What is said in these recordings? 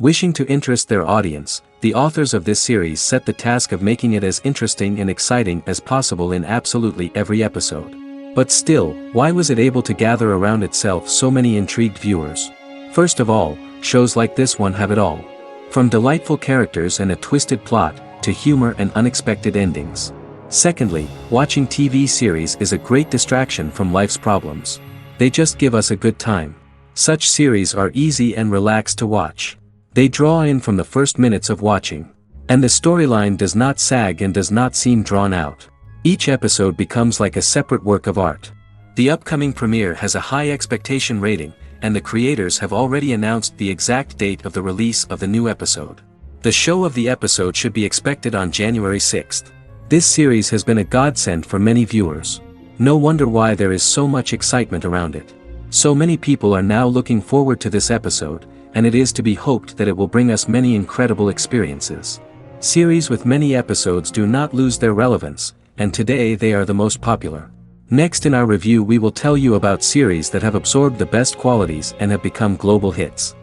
Wishing to interest their audience, the authors of this series set the task of making it as interesting and exciting as possible in absolutely every episode. But still, why was it able to gather around itself so many intrigued viewers? First of all, shows like this one have it all. From delightful characters and a twisted plot, to humor and unexpected endings. Secondly, watching TV series is a great distraction from life's problems. They just give us a good time. Such series are easy and relaxed to watch. They draw in from the first minutes of watching. And the storyline does not sag and does not seem drawn out. Each episode becomes like a separate work of art. The upcoming premiere has a high expectation rating, and the creators have already announced the exact date of the release of the new episode. The show of the episode should be expected on January 6th. This series has been a godsend for many viewers. No wonder why there is so much excitement around it. So many people are now looking forward to this episode, and it is to be hoped that it will bring us many incredible experiences. Series with many episodes do not lose their relevance, and today they are the most popular. Next in our review we will tell you about series that have absorbed the best qualities and have become global hits.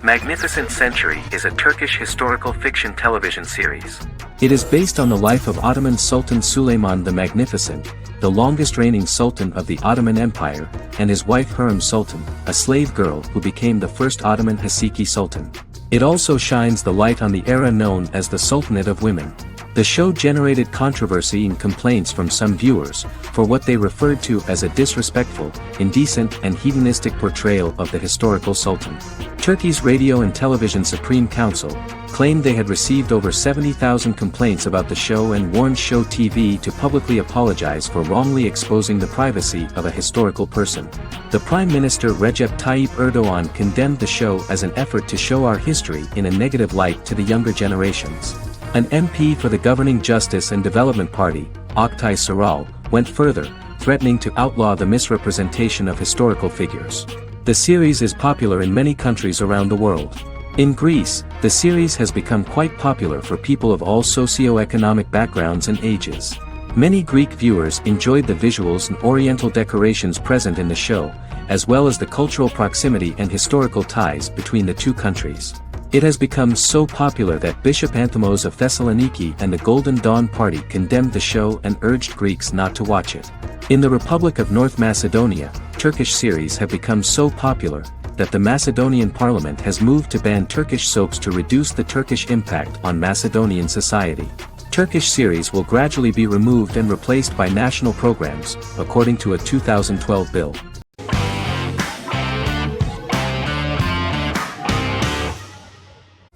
Magnificent Century is a Turkish historical fiction television series. It is based on the life of Ottoman Sultan Süleyman the Magnificent, the longest reigning sultan of the Ottoman Empire, and his wife Hürrem Sultan, a slave girl who became the first Ottoman Haseki Sultan. It also shines the light on the era known as the Sultanate of Women. The show generated controversy and complaints from some viewers, for what they referred to as a disrespectful, indecent and hedonistic portrayal of the historical sultan. Turkey's Radio and Television Supreme Council claimed they had received over 70,000 complaints about the show and warned Show TV to publicly apologize for wrongly exposing the privacy of a historical person. The Prime Minister Recep Tayyip Erdoğan condemned the show as an effort to show our history in a negative light to the younger generations. An MP for the governing Justice and Development Party, Oktay Saral, went further, threatening to outlaw the misrepresentation of historical figures. The series is popular in many countries around the world. In Greece, the series has become quite popular for people of all socio-economic backgrounds and ages. Many Greek viewers enjoyed the visuals and oriental decorations present in the show, as well as the cultural proximity and historical ties between the two countries. It has become so popular that Bishop Anthimos of Thessaloniki and the Golden Dawn Party condemned the show and urged Greeks not to watch it. In the Republic of North Macedonia, Turkish series have become so popular that the Macedonian parliament has moved to ban Turkish soaps to reduce the Turkish impact on Macedonian society. Turkish series will gradually be removed and replaced by national programs, according to a 2012 bill.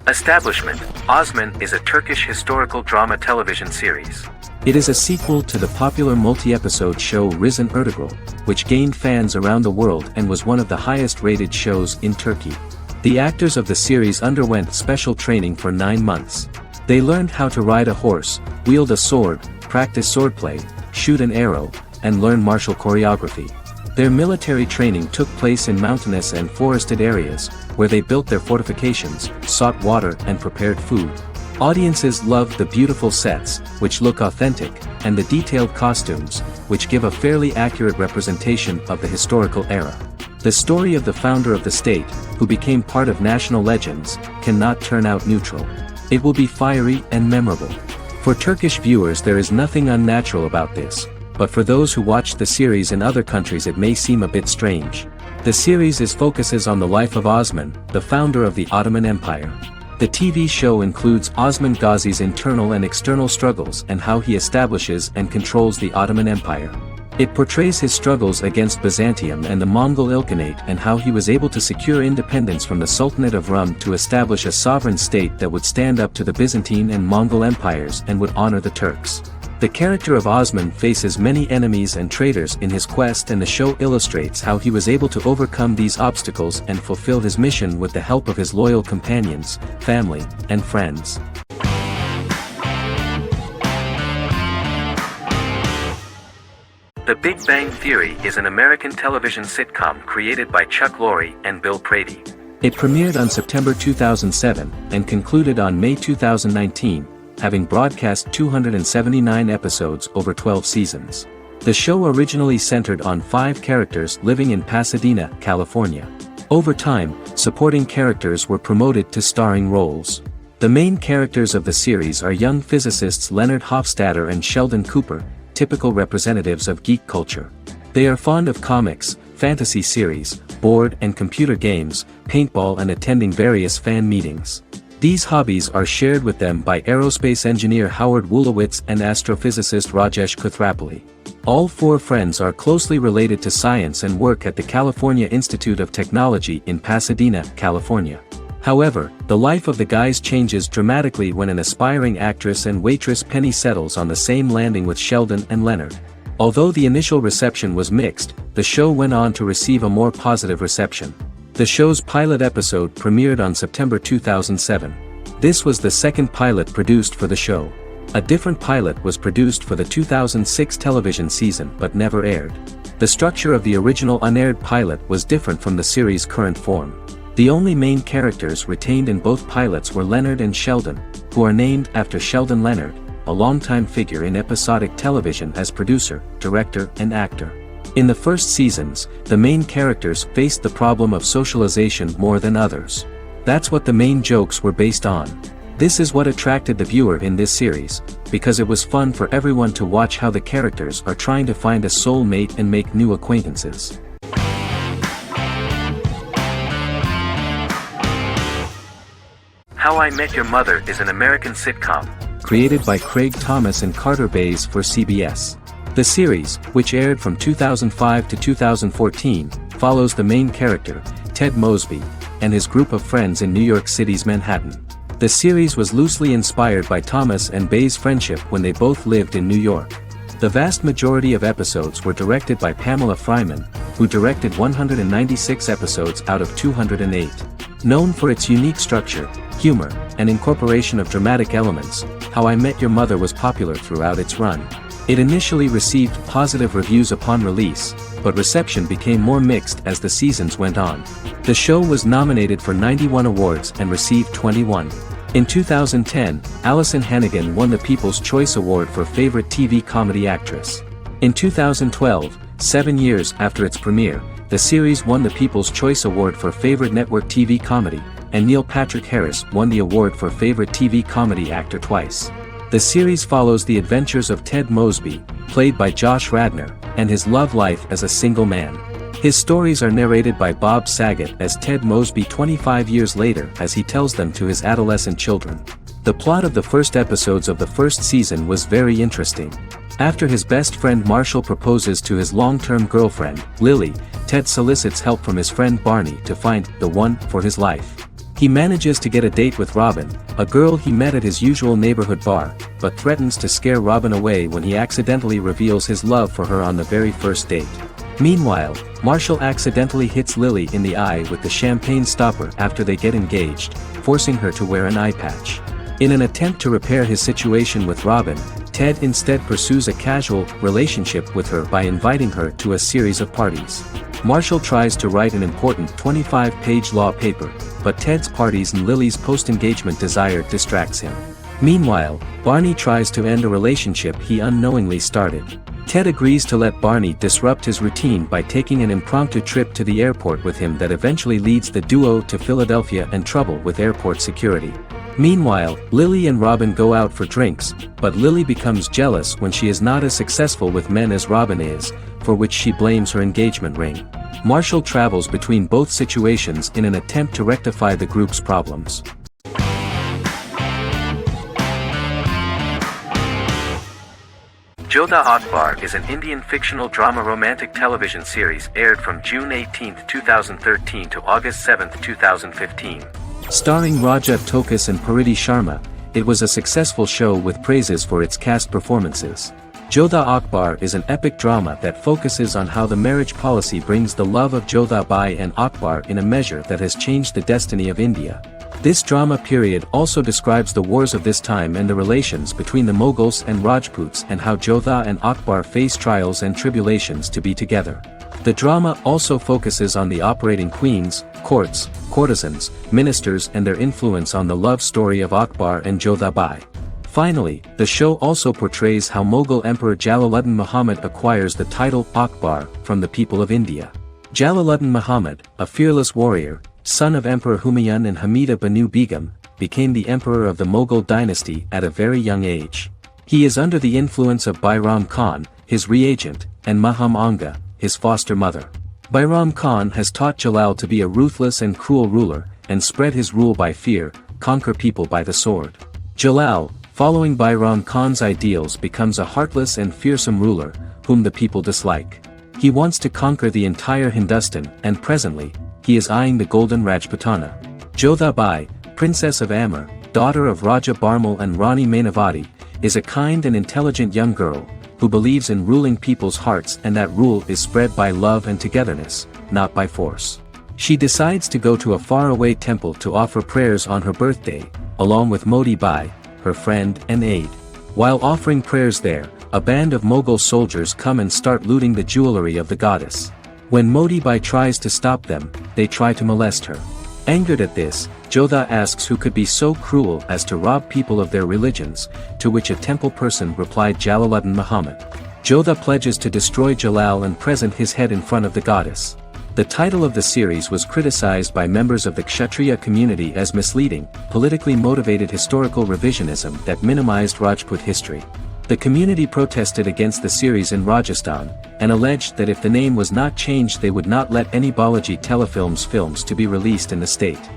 Establishment, Osman is a Turkish historical drama television series. It is a sequel to the popular multi-episode show Risen Ertugrul, which gained fans around the world and was one of the highest-rated shows in Turkey. The actors of the series underwent special training for 9 months. They learned how to ride a horse, wield a sword, practice swordplay, shoot an arrow, and learn martial choreography. Their military training took place in mountainous and forested areas, where they built their fortifications, sought water and prepared food. Audiences loved the beautiful sets, which look authentic, and the detailed costumes, which give a fairly accurate representation of the historical era. The story of the founder of the state, who became part of national legends, cannot turn out neutral. It will be fiery and memorable. For Turkish viewers there is nothing unnatural about this, but for those who watched the series in other countries it may seem a bit strange. The series focuses on the life of Osman, the founder of the Ottoman Empire. The TV show includes Osman Ghazi's internal and external struggles and how he establishes and controls the Ottoman Empire. It portrays his struggles against Byzantium and the Mongol Ilkhanate and how he was able to secure independence from the Sultanate of Rum to establish a sovereign state that would stand up to the Byzantine and Mongol empires and would honor the Turks. The character of Osman faces many enemies and traitors in his quest, and the show illustrates how he was able to overcome these obstacles and fulfill his mission with the help of his loyal companions, family, and friends. The Big Bang Theory is an American television sitcom created by Chuck Lorre and Bill Prady. It premiered on September 2007 and concluded on May 2019. Having broadcast 279 episodes over 12 seasons. The show originally centered on 5 characters living in Pasadena, California. Over time, supporting characters were promoted to starring roles. The main characters of the series are young physicists Leonard Hofstadter and Sheldon Cooper, typical representatives of geek culture. They are fond of comics, fantasy series, board and computer games, paintball and attending various fan meetings. These hobbies are shared with them by aerospace engineer Howard Wolowitz and astrophysicist Rajesh Kuthrapalli. All 4 friends are closely related to science and work at the California Institute of Technology in Pasadena, California. However, the life of the guys changes dramatically when an aspiring actress and waitress Penny settles on the same landing with Sheldon and Leonard. Although the initial reception was mixed, the show went on to receive a more positive reception. The show's pilot episode premiered on September 2007. This was the second pilot produced for the show. A different pilot was produced for the 2006 television season but never aired. The structure of the original unaired pilot was different from the series' current form. The only main characters retained in both pilots were Leonard and Sheldon, who are named after Sheldon Leonard, a longtime figure in episodic television as producer, director, and actor. In the first seasons, the main characters faced the problem of socialization more than others. That's what the main jokes were based on. This is what attracted the viewer in this series, because it was fun for everyone to watch how the characters are trying to find a soul mate and make new acquaintances. How I Met Your Mother is an American sitcom, created by Craig Thomas and Carter Bays for CBS. The series, which aired from 2005 to 2014, follows the main character, Ted Mosby, and his group of friends in New York City's Manhattan. The series was loosely inspired by Thomas and Bays' friendship when they both lived in New York. The vast majority of episodes were directed by Pamela Fryman, who directed 196 episodes out of 208. Known for its unique structure, humor, and incorporation of dramatic elements, How I Met Your Mother was popular throughout its run. It initially received positive reviews upon release, but reception became more mixed as the seasons went on. The show was nominated for 91 awards and received 21. In 2010, Allison Hannigan won the People's Choice Award for Favorite TV Comedy Actress. In 2012, 7 years after its premiere, the series won the People's Choice Award for Favorite Network TV Comedy, and Neil Patrick Harris won the award for Favorite TV Comedy Actor twice. The series follows the adventures of Ted Mosby, played by Josh Radnor, and his love life as a single man. His stories are narrated by Bob Saget as Ted Mosby 25 years later as he tells them to his adolescent children. The plot of the first episodes of the first season was very interesting. After his best friend Marshall proposes to his long-term girlfriend, Lily, Ted solicits help from his friend Barney to find the one for his life. He manages to get a date with Robin, a girl he met at his usual neighborhood bar, but threatens to scare Robin away when he accidentally reveals his love for her on the very first date. Meanwhile, Marshall accidentally hits Lily in the eye with the champagne stopper after they get engaged, forcing her to wear an eye patch. In an attempt to repair his situation with Robin, Ted instead pursues a casual relationship with her by inviting her to a series of parties. Marshall tries to write an important 25-page law paper, but Ted's parties and Lily's post-engagement desire distracts him. Meanwhile, Barney tries to end a relationship he unknowingly started. Ted agrees to let Barney disrupt his routine by taking an impromptu trip to the airport with him that eventually leads the duo to Philadelphia and trouble with airport security. Meanwhile, Lily and Robin go out for drinks, but Lily becomes jealous when she is not as successful with men as Robin is, for which she blames her engagement ring. Marshall travels between both situations in an attempt to rectify the group's problems. Jodha Akbar is an Indian fictional drama romantic television series aired from June 18, 2013 to August 7, 2015. Starring Raja Tokas and Pariti Sharma, it was a successful show with praises for its cast performances. Jodha Akbar is an epic drama that focuses on how the marriage policy brings the love of Jodha Bai and Akbar in a measure that has changed the destiny of India. This drama period also describes the wars of this time and the relations between the Mughals and Rajputs and how Jodha and Akbar face trials and tribulations to be together. The drama also focuses on the operating queens, courts, courtesans, ministers and their influence on the love story of Akbar and Jodha Bai. Finally, the show also portrays how Mughal Emperor Jalaluddin Muhammad acquires the title Akbar from the people of India. Jalaluddin Muhammad, a fearless warrior, son of Emperor Humayun and Hamida Banu Begum, became the emperor of the Mughal dynasty at a very young age. He is under the influence of Bairam Khan, his reagent, and Maham Anga, his foster mother. Bairam Khan has taught Jalal to be a ruthless and cruel ruler, and spread his rule by fear, conquer people by the sword. Jalal, following Bairam Khan's ideals, becomes a heartless and fearsome ruler, whom the people dislike. He wants to conquer the entire Hindustan, and presently, he is eyeing the golden Rajputana. Jodha Bai, Princess of Amber, daughter of Raja Barmal and Rani Mainavati, is a kind and intelligent young girl, who believes in ruling people's hearts and that rule is spread by love and togetherness, not by force. She decides to go to a faraway temple to offer prayers on her birthday, along with Modi Bai, her friend and aide. While offering prayers there, a band of Mughal soldiers come and start looting the jewelry of the goddess. When Modi Bai tries to stop them, they try to molest her. Angered at this, Jodha asks who could be so cruel as to rob people of their religions, to which a temple person replied Jalaluddin Muhammad. Jodha pledges to destroy Jalal and present his head in front of the goddess. The title of the series was criticized by members of the Kshatriya community as misleading, politically motivated historical revisionism that minimized Rajput history. The community protested against the series in Rajasthan, and alleged that if the name was not changed they would not let any Balaji Telefilms films to be released in the state.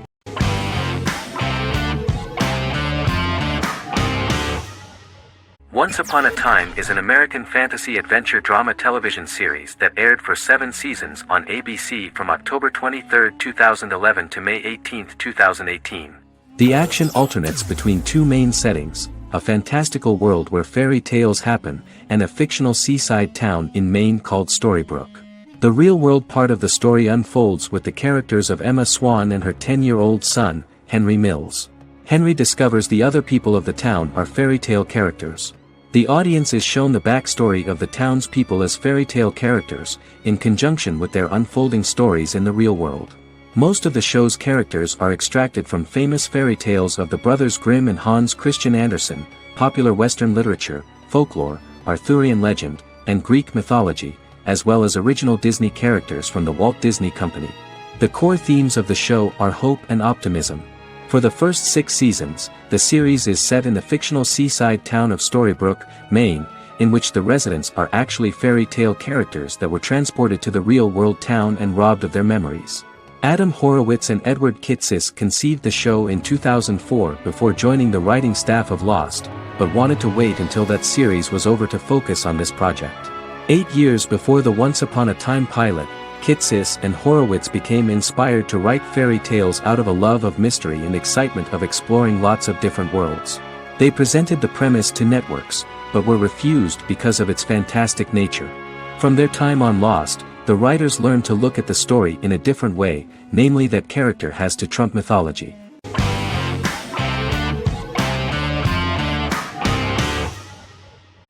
Once Upon a Time is an American fantasy adventure drama television series that aired for 7 seasons on ABC from October 23, 2011 to May 18, 2018. The action alternates between two main settings: a fantastical world where fairy tales happen, and a fictional seaside town in Maine called Storybrooke. The real-world part of the story unfolds with the characters of Emma Swan and her 10-year-old son, Henry Mills. Henry discovers the other people of the town are fairy tale characters. The audience is shown the backstory of the town's people as fairy tale characters, in conjunction with their unfolding stories in the real world. Most of the show's characters are extracted from famous fairy tales of the Brothers Grimm and Hans Christian Andersen, popular Western literature, folklore, Arthurian legend, and Greek mythology, as well as original Disney characters from the Walt Disney Company. The core themes of the show are hope and optimism. For the first 6 seasons, the series is set in the fictional seaside town of Storybrooke, Maine, in which the residents are actually fairy tale characters that were transported to the real-world town and robbed of their memories. Adam Horowitz and Edward Kitsis conceived the show in 2004 before joining the writing staff of Lost, but wanted to wait until that series was over to focus on this project. 8 years before the Once Upon a Time pilot, Kitsis and Horowitz became inspired to write fairy tales out of a love of mystery and excitement of exploring lots of different worlds. They presented the premise to networks, but were refused because of its fantastic nature. From their time on Lost, the writers learned to look at the story in a different way, namely that character has to trump mythology.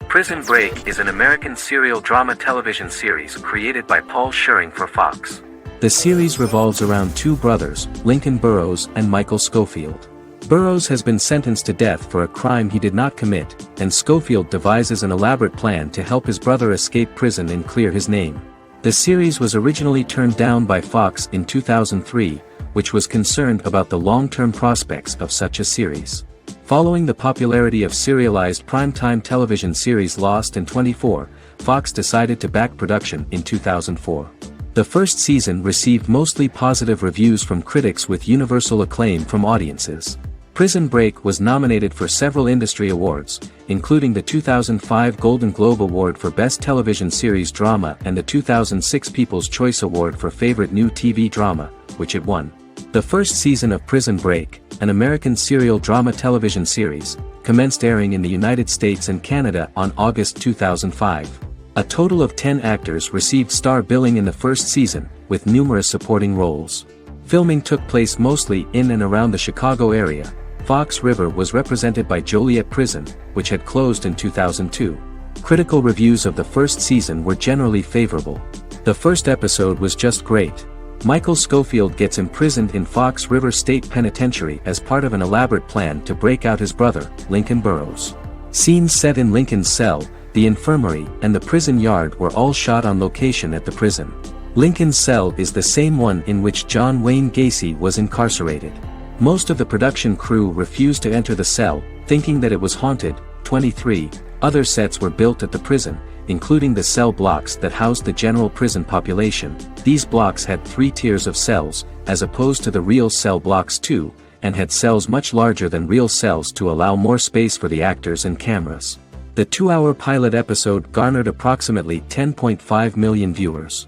Prison Break is an American serial drama television series created by Paul Scheuring for Fox. The series revolves around 2 brothers, Lincoln Burrows and Michael Schofield. Burrows has been sentenced to death for a crime he did not commit, and Schofield devises an elaborate plan to help his brother escape prison and clear his name. The series was originally turned down by Fox in 2003, which was concerned about the long-term prospects of such a series. Following the popularity of serialized primetime television series Lost and 24, Fox decided to back production in 2004. The first season received mostly positive reviews from critics with universal acclaim from audiences. Prison Break was nominated for several industry awards, including the 2005 Golden Globe Award for Best Television Series Drama and the 2006 People's Choice Award for Favorite New TV Drama, which it won. The first season of Prison Break, an American serial drama television series, commenced airing in the United States and Canada on August 2005. A total of 10 actors received star billing in the first season, with numerous supporting roles. Filming took place mostly in and around the Chicago area. Fox River was represented by Joliet Prison, which had closed in 2002. Critical reviews of the first season were generally favorable. The first episode was just great. Michael Scofield gets imprisoned in Fox River State Penitentiary as part of an elaborate plan to break out his brother, Lincoln Burrows. Scenes set in Lincoln's cell, the infirmary, and the prison yard were all shot on location at the prison. Lincoln's cell is the same one in which John Wayne Gacy was incarcerated. Most of the production crew refused to enter the cell, thinking that it was haunted. 23 other sets were built at the prison, including the cell blocks that housed the general prison population. These blocks had 3 tiers of cells, as opposed to the real cell blocks 2, and had cells much larger than real cells to allow more space for the actors and cameras. The 2-hour pilot episode garnered approximately 10.5 million viewers.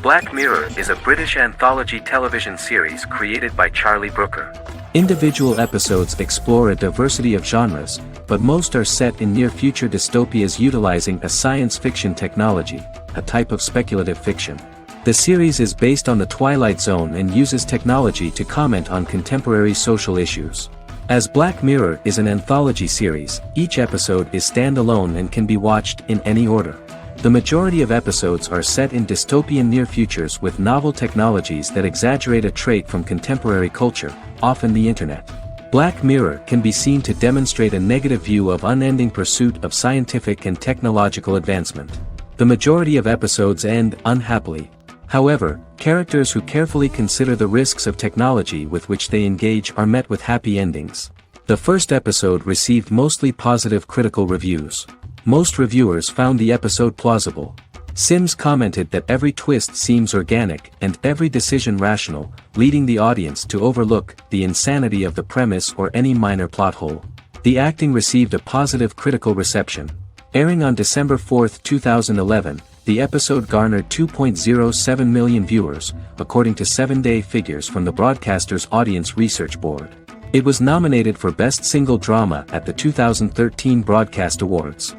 Black Mirror is a British anthology television series created by Charlie Brooker. Individual episodes explore a diversity of genres, but most are set in near-future dystopias utilizing a science fiction technology, a type of speculative fiction. The series is based on the Twilight Zone and uses technology to comment on contemporary social issues. As Black Mirror is an anthology series, each episode is standalone and can be watched in any order. The majority of episodes are set in dystopian near futures with novel technologies that exaggerate a trait from contemporary culture, often the internet. Black Mirror can be seen to demonstrate a negative view of unending pursuit of scientific and technological advancement. The majority of episodes end unhappily. However, characters who carefully consider the risks of technology with which they engage are met with happy endings. The first episode received mostly positive critical reviews. Most reviewers found the episode plausible. Sims commented that every twist seems organic and every decision rational, leading the audience to overlook the insanity of the premise or any minor plot hole. The acting received a positive critical reception. Airing on December 4, 2011, the episode garnered 2.07 million viewers, according to 7-day figures from the broadcaster's Audience Research Board. It was nominated for Best Single Drama at the 2013 Broadcast Awards.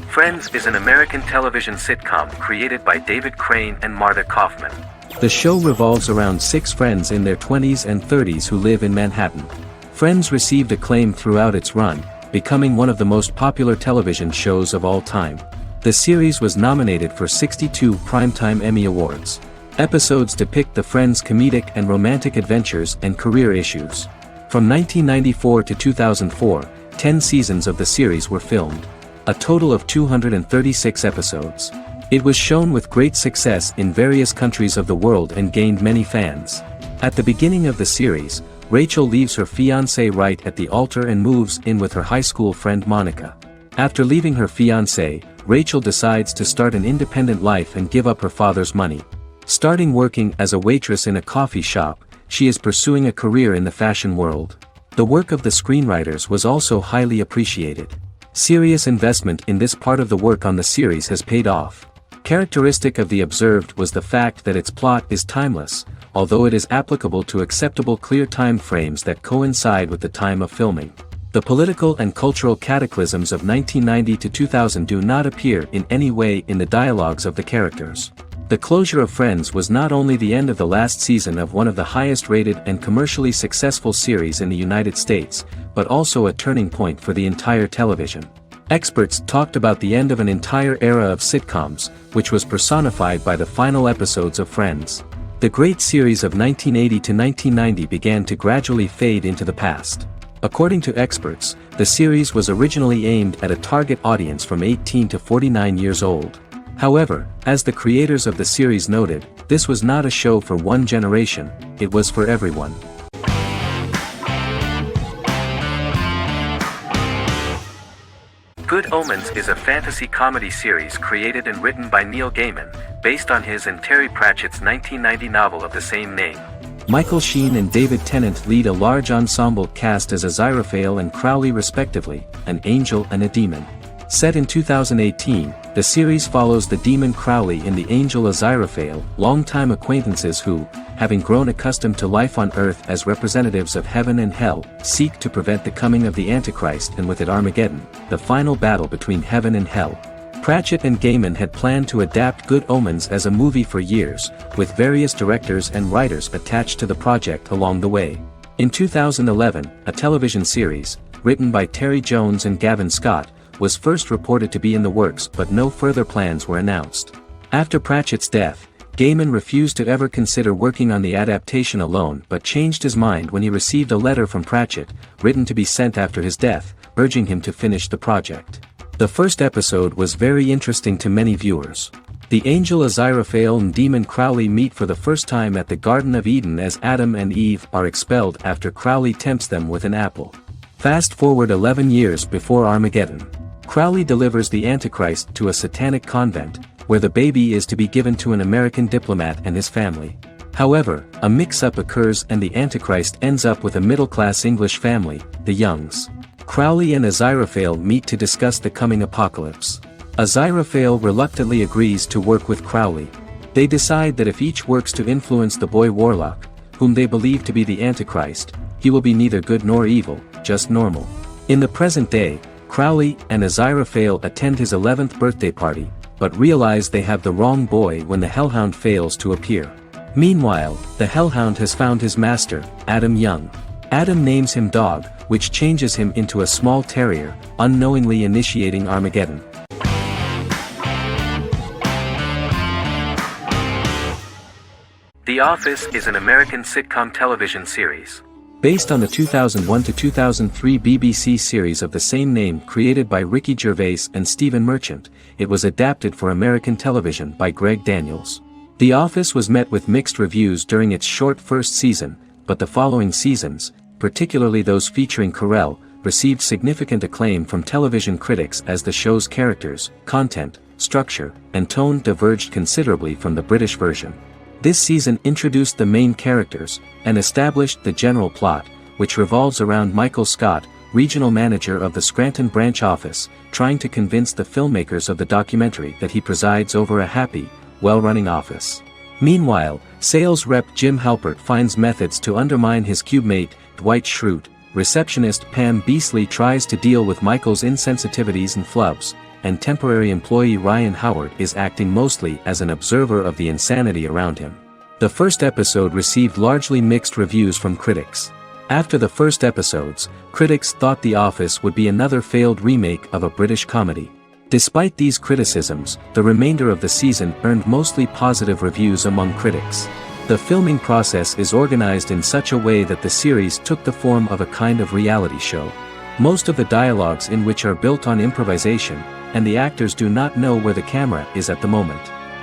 Friends is an American television sitcom created by David Crane and Marta Kaufman. The show revolves around 6 friends in their 20s and 30s who live in Manhattan. Friends received acclaim throughout its run, becoming one of the most popular television shows of all time. The series was nominated for 62 Primetime Emmy Awards. Episodes depict the friends' comedic and romantic adventures and career issues. From 1994 to 2004, 10 seasons of the series were filmed. A total of 236 episodes. It was shown with great success in various countries of the world and gained many fans. At the beginning of the series, Rachel leaves her fiancé right at the altar and moves in with her high school friend Monica. After leaving her fiancé, Rachel decides to start an independent life and give up her father's money. Starting working as a waitress in a coffee shop, she is pursuing a career in the fashion world. The work of the screenwriters was also highly appreciated. Serious investment in this part of the work on the series has paid off. Characteristic of The Observed was the fact that its plot is timeless, although it is applicable to acceptable clear time frames that coincide with the time of filming. The political and cultural cataclysms of 1990 to 2000 do not appear in any way in the dialogues of the characters. The closure of Friends was not only the end of the last season of one of the highest-rated and commercially successful series in the United States, but also a turning point for the entire television. Experts talked about the end of an entire era of sitcoms, which was personified by the final episodes of Friends. The great series of 1980 to 1990 began to gradually fade into the past. According to experts, the series was originally aimed at a target audience from 18 to 49 years old. However, as the creators of the series noted, this was not a show for one generation, it was for everyone. Good Omens is a fantasy comedy series created and written by Neil Gaiman, based on his and Terry Pratchett's 1990 novel of the same name. Michael Sheen and David Tennant lead a large ensemble cast as Aziraphale and Crowley respectively, an angel and a demon. Set in 2018, the series follows the demon Crowley and the angel Aziraphale, longtime acquaintances who, having grown accustomed to life on Earth as representatives of heaven and hell, seek to prevent the coming of the Antichrist and with it Armageddon, the final battle between heaven and hell. Pratchett and Gaiman had planned to adapt Good Omens as a movie for years, with various directors and writers attached to the project along the way. In 2011, a television series, written by Terry Jones and Gavin Scott, was first reported to be in the works, but no further plans were announced. After Pratchett's death, Gaiman refused to ever consider working on the adaptation alone, but changed his mind when he received a letter from Pratchett, written to be sent after his death, urging him to finish the project. The first episode was very interesting to many viewers. The angel Aziraphale and demon Crowley meet for the first time at the Garden of Eden as Adam and Eve are expelled after Crowley tempts them with an apple. Fast forward 11 years before Armageddon. Crowley delivers the Antichrist to a satanic convent, where the baby is to be given to an American diplomat and his family. However, a mix-up occurs and the Antichrist ends up with a middle-class English family, the Youngs. Crowley and Aziraphale meet to discuss the coming apocalypse. Aziraphale reluctantly agrees to work with Crowley. They decide that if each works to influence the boy Warlock, whom they believe to be the Antichrist, he will be neither good nor evil, just normal. In the present day, Crowley and Aziraphale attend his 11th birthday party, but realize they have the wrong boy when the Hellhound fails to appear. Meanwhile, the Hellhound has found his master, Adam Young. Adam names him Dog, which changes him into a small terrier, unknowingly initiating Armageddon. The Office is an American sitcom television series. Based on the 2001 to 2003 BBC series of the same name created by Ricky Gervais and Stephen Merchant, it was adapted for American television by Greg Daniels. The Office was met with mixed reviews during its short first season, but the following seasons, particularly those featuring Carell, received significant acclaim from television critics as the show's characters, content, structure, and tone diverged considerably from the British version. This season introduced the main characters, and established the general plot, which revolves around Michael Scott, regional manager of the Scranton branch office, trying to convince the filmmakers of the documentary that he presides over a happy, well-running office. Meanwhile, sales rep Jim Halpert finds methods to undermine his cube-mate, Dwight Schrute. Receptionist Pam Beasley tries to deal with Michael's insensitivities and flubs, and temporary employee Ryan Howard is acting mostly as an observer of the insanity around him. The first episode received largely mixed reviews from critics. After the first episodes, critics thought The Office would be another failed remake of a British comedy. Despite these criticisms, the remainder of the season earned mostly positive reviews among critics. The filming process is organized in such a way that the series took the form of a kind of reality show. Most of the dialogues in which are built on improvisation, and the actors do not know where the camera is at the moment.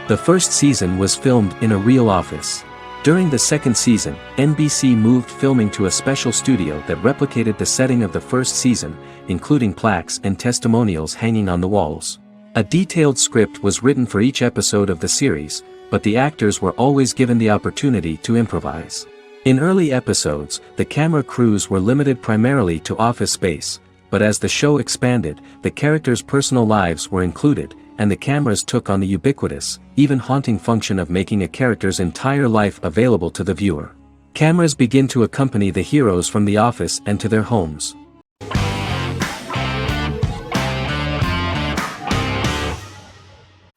The first season was filmed in a real office. During the second season, NBC moved filming to a special studio that replicated the setting of the first season, including plaques and testimonials hanging on the walls. A detailed script was written for each episode of the series, but the actors were always given the opportunity to improvise. In early episodes, the camera crews were limited primarily to office space, but as the show expanded, the characters' personal lives were included, and the cameras took on the ubiquitous, even haunting function of making a character's entire life available to the viewer. Cameras begin to accompany the heroes from the office and to their homes.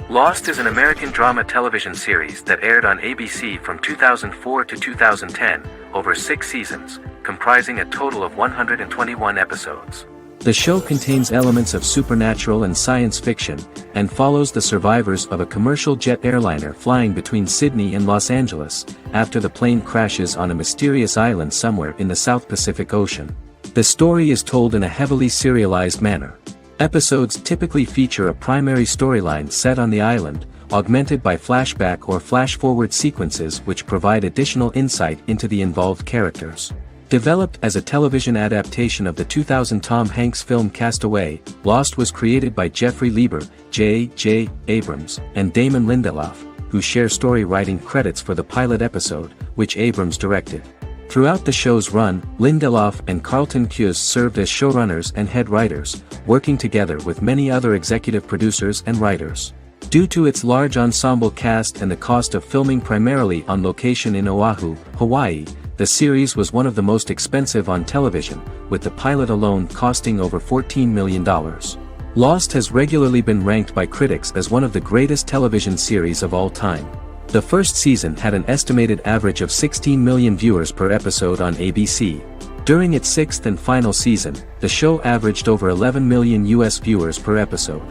Lost is an American drama television series that aired on ABC from 2004 to 2010, over 6 seasons, comprising a total of 121 episodes. The show contains elements of supernatural and science fiction, and follows the survivors of a commercial jet airliner flying between Sydney and Los Angeles, after the plane crashes on a mysterious island somewhere in the South Pacific Ocean. The story is told in a heavily serialized manner. Episodes typically feature a primary storyline set on the island, augmented by flashback or flash-forward sequences which provide additional insight into the involved characters. Developed as a television adaptation of the 2000 Tom Hanks film Castaway, Lost was created by Jeffrey Lieber, J.J. Abrams, and Damon Lindelof, who share story writing credits for the pilot episode, which Abrams directed. Throughout the show's run, Lindelof and Carlton Cuse served as showrunners and head writers, working together with many other executive producers and writers. Due to its large ensemble cast and the cost of filming primarily on location in Oahu, Hawaii, the series was one of the most expensive on television, with the pilot alone costing over $14 million. Lost has regularly been ranked by critics as one of the greatest television series of all time. The first season had an estimated average of 16 million viewers per episode on ABC. During its sixth and final season, the show averaged over 11 million US viewers per episode.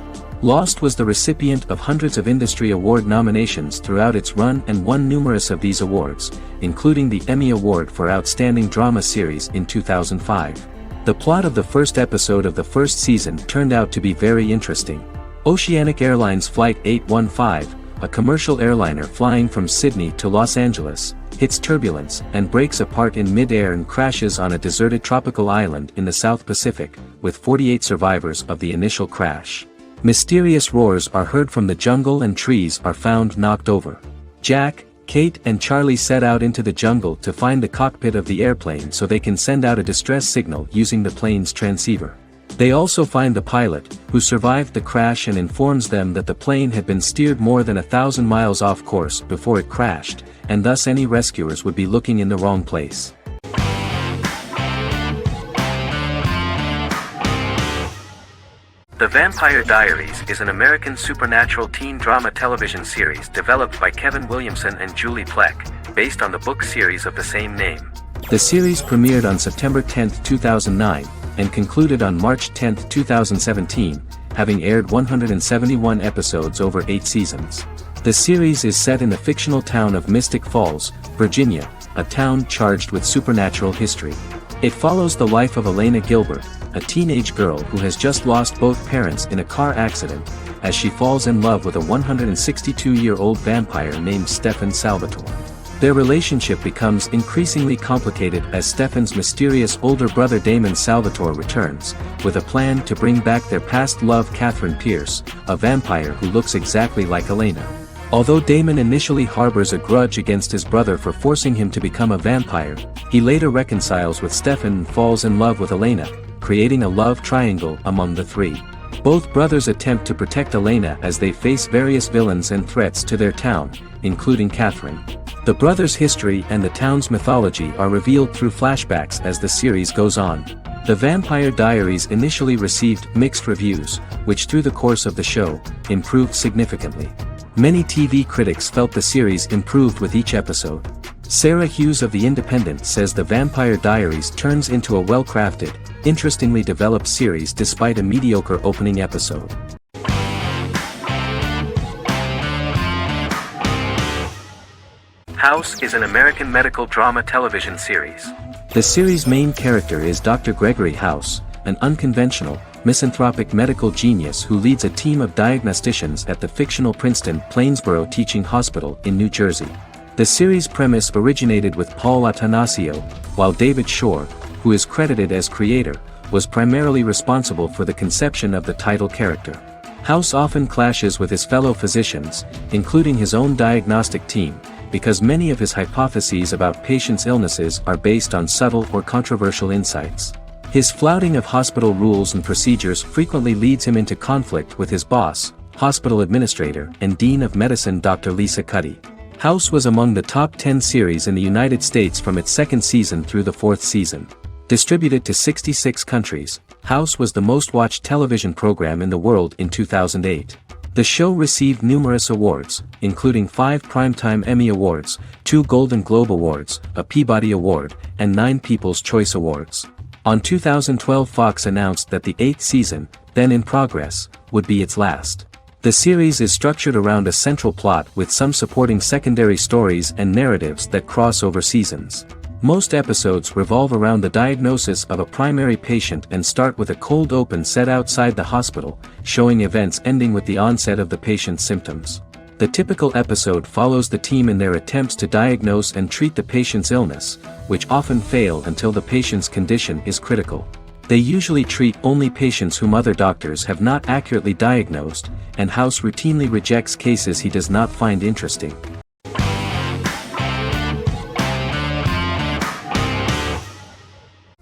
Lost was the recipient of hundreds of industry award nominations throughout its run and won numerous of these awards, including the Emmy Award for Outstanding Drama Series in 2005. The plot of the first episode of the first season turned out to be very interesting. Oceanic Airlines Flight 815, a commercial airliner flying from Sydney to Los Angeles, hits turbulence and breaks apart in mid-air and crashes on a deserted tropical island in the South Pacific, with 48 survivors of the initial crash. Mysterious roars are heard from the jungle and trees are found knocked over. Jack, Kate and Charlie set out into the jungle to find the cockpit of the airplane so they can send out a distress signal using the plane's transceiver. They also find the pilot, who survived the crash and informs them that the plane had been steered more than 1,000 miles off course before it crashed, and thus any rescuers would be looking in the wrong place. The Vampire Diaries is an American supernatural teen drama television series developed by Kevin Williamson and Julie Plec, based on the book series of the same name. The series premiered on September 10, 2009, and concluded on March 10, 2017, having aired 171 episodes over 8 seasons. The series is set in the fictional town of Mystic Falls, Virginia, a town charged with supernatural history. It follows the life of Elena Gilbert, a teenage girl who has just lost both parents in a car accident, as she falls in love with a 162-year-old vampire named Stefan Salvatore. Their relationship becomes increasingly complicated as Stefan's mysterious older brother Damon Salvatore returns, with a plan to bring back their past love Catherine Pierce, a vampire who looks exactly like Elena. Although Damon initially harbors a grudge against his brother for forcing him to become a vampire, he later reconciles with Stefan and falls in love with Elena, creating a love triangle among the three. Both brothers attempt to protect Elena as they face various villains and threats to their town, including Catherine. The brothers' history and the town's mythology are revealed through flashbacks as the series goes on. The Vampire Diaries initially received mixed reviews, which through the course of the show, improved significantly. Many TV critics felt the series improved with each episode. Sarah Hughes of The Independent says The Vampire Diaries turns into a well-crafted, interestingly developed series despite a mediocre opening episode. House is an American medical drama television series. The series' main character is Dr. Gregory House, an unconventional, misanthropic medical genius who leads a team of diagnosticians at the fictional Princeton Plainsboro Teaching Hospital in New Jersey. The series' premise originated with Paul Attanasio, while David Shore, who is credited as creator, was primarily responsible for the conception of the title character. House often clashes with his fellow physicians, including his own diagnostic team, because many of his hypotheses about patients' illnesses are based on subtle or controversial insights. His flouting of hospital rules and procedures frequently leads him into conflict with his boss, hospital administrator and dean of medicine Dr. Lisa Cuddy. House was among the top 10 series in the United States from its second season through the fourth season. Distributed to 66 countries, House was the most-watched television program in the world in 2008. The show received numerous awards, including 5 Primetime Emmy Awards, 2 Golden Globe Awards, a Peabody Award, and 9 People's Choice Awards. On 2012 Fox announced that the 8th season, then in progress, would be its last. The series is structured around a central plot with some supporting secondary stories and narratives that cross over seasons. Most episodes revolve around the diagnosis of a primary patient and start with a cold open set outside the hospital, showing events ending with the onset of the patient's symptoms. The typical episode follows the team in their attempts to diagnose and treat the patient's illness, which often fail until the patient's condition is critical. They usually treat only patients whom other doctors have not accurately diagnosed, and House routinely rejects cases he does not find interesting.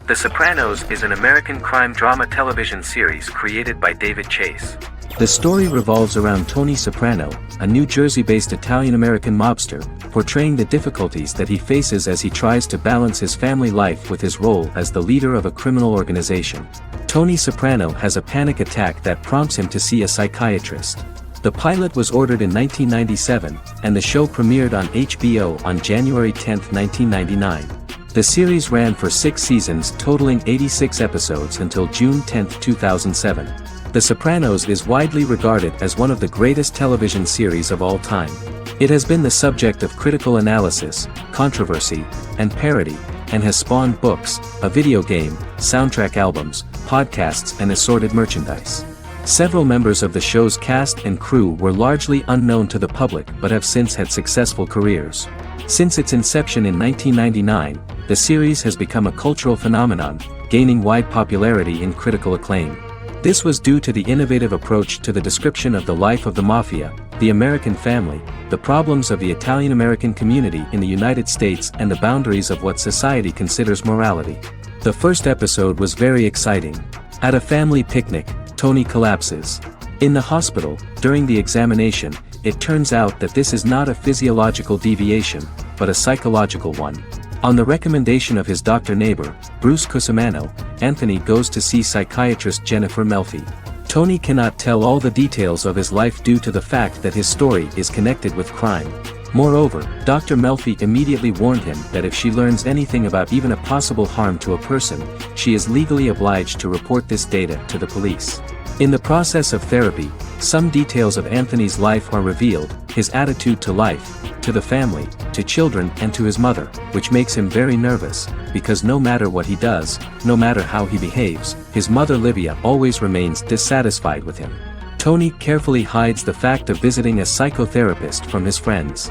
The Sopranos is an American crime drama television series created by David Chase. The story revolves around Tony Soprano, a New Jersey-based Italian-American mobster, portraying the difficulties that he faces as he tries to balance his family life with his role as the leader of a criminal organization. Tony Soprano has a panic attack that prompts him to see a psychiatrist. The pilot was ordered in 1997, and the show premiered on HBO on January 10, 1999. The series ran for 6 seasons totaling 86 episodes until June 10, 2007. The Sopranos is widely regarded as one of the greatest television series of all time. It has been the subject of critical analysis, controversy, and parody, and has spawned books, a video game, soundtrack albums, podcasts and assorted merchandise. Several members of the show's cast and crew were largely unknown to the public but have since had successful careers. Since its inception in 1999, the series has become a cultural phenomenon, gaining wide popularity and critical acclaim. This was due to the innovative approach to the description of the life of the mafia, the American family, the problems of the Italian-American community in the United States and the boundaries of what society considers morality. The first episode was very exciting. At a family picnic, Tony collapses. In the hospital, during the examination, it turns out that this is not a physiological deviation, but a psychological one. On the recommendation of his doctor neighbor, Bruce Cusimano, Anthony goes to see psychiatrist Jennifer Melfi. Tony cannot tell all the details of his life due to the fact that his story is connected with crime. Moreover, Dr. Melfi immediately warned him that if she learns anything about even a possible harm to a person, she is legally obliged to report this data to the police. In the process of therapy, some details of Anthony's life are revealed, his attitude to life, to the family, to children and to his mother, which makes him very nervous, because no matter what he does, no matter how he behaves, his mother Livia always remains dissatisfied with him. Tony carefully hides the fact of visiting a psychotherapist from his friends.